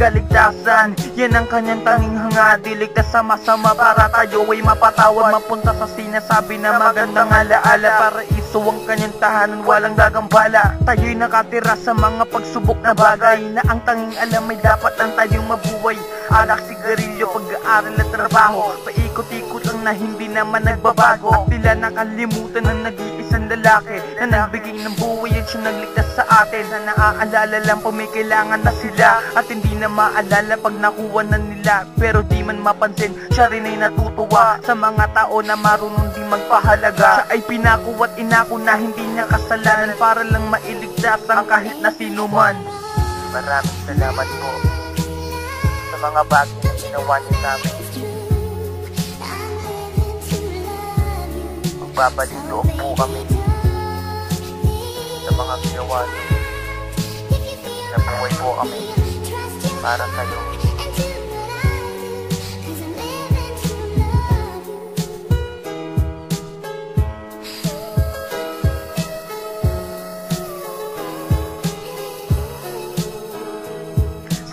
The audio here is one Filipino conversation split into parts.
kaligtasan. Yan ang kanyang tanging hangad, iligtas sa masama para tayo ay mapatawad. Mapunta sa sinasabi na magandang alaala, paraiso ang kanyang tahanan, walang gagambala. Tayo'y nakatira sa mga pagsubok na bagay, na ang tanging alam ay dapat lang tayong mabuhay. Alak, sigarilyo, pag-aaral at trabaho, paikot-ikot lang na hindi naman nagbabago. At tila nakalimutan ng nag-iisang lalaki na nagbigay ng buhay at siya nagligtas sa atin. Na naaalala lang pag may kailangan na sila, at hindi na maalala pag nakuha na nila. Pero di man mapansin, siya rin ay natutuwa sa mga tao na marunong di magpahalaga. Siya ay pinako at inako na hindi niya kasalanan para lang mailigtas ang kahit na sino man. Maraming salamat po sa mga bagay na ginawa niyo sa amin. Magbabalik loob po kami sa mga ginawa niyo. Nabuhay po kami para sa'yo.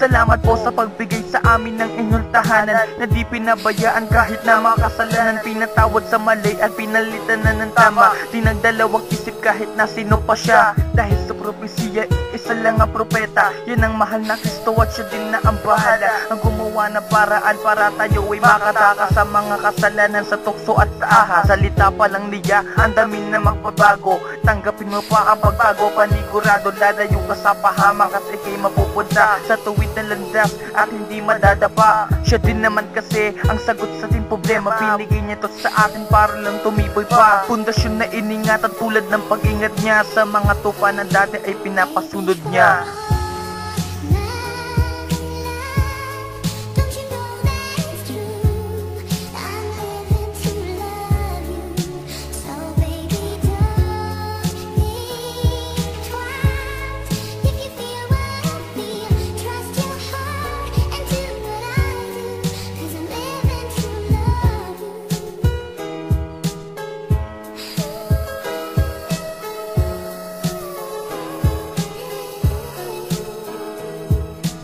Salamat po sa pagbigay sa amin ng inyong tahanan, na di pinabayaan kahit na makasalanan. Pinatawad sa mali at pinalitan na ng tama, di nagdalawang isip kahit na sino pa siya. Dahil sa propesiya, isa lang ang propeta, yan ang mahal na Kristo at siya din na ang bahala. Ang gumawa na paraan para tayo ay makataka sa mga kasalanan, sa tukso at sa aha. Salita pa lang niya, ang dami na magbabago. Tanggapin mo pa ang pagbago, panigurado lalayo ka sa pahamak at ikay mapupunta sa tuwid na landas at hindi madadapa. Siya din naman kasi ang sagot sa ating problema, binigay niya to sa atin para lang tumibay pa. Pundasyon na iningatan tulad ng pag-ingat niya sa mga tupa na dati ay pinapasunod niya.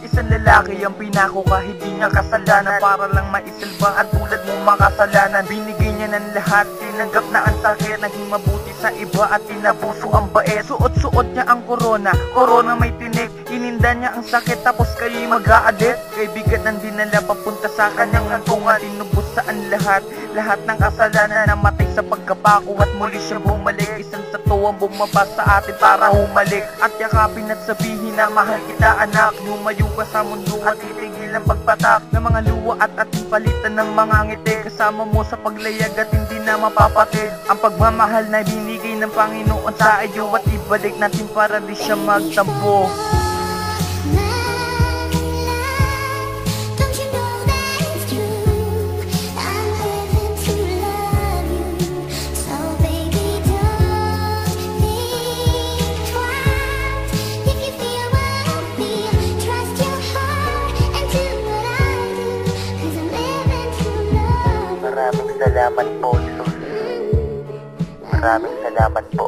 Isang lalaki ang pinako kahit di niya kasalanan, para lang maisilba at tulad mo makasalanan. Binigay niya ng lahat, tinanggap na ang sakit, naging mabuti sa iba at tinabuso ang bait. Suot-suot niya ang corona may tinik, ininda niya ang sakit tapos kayo'y mag-a-addict. Kay bigat ng dinala papunta sa kanyang hantungan, tinubos saan lahat ng kasalanan, namatay sa pagkapako at muli siya bumalik. Isang sa tuwang bumaba sa atin para humalik at yakapin at sabihin na mahal kita anak. Lumayo ka sa mundo at titigil ang pagpatak ng mga luwa at ating palitan ng mga ngiti. Kasama mo sa paglayag at hindi na mapapatid ang pagmamahal na binigay ng Panginoon sa iyo, at ibalik natin para di siya magtampo. Maraming salamat po, Jesus. Maraming salamat po.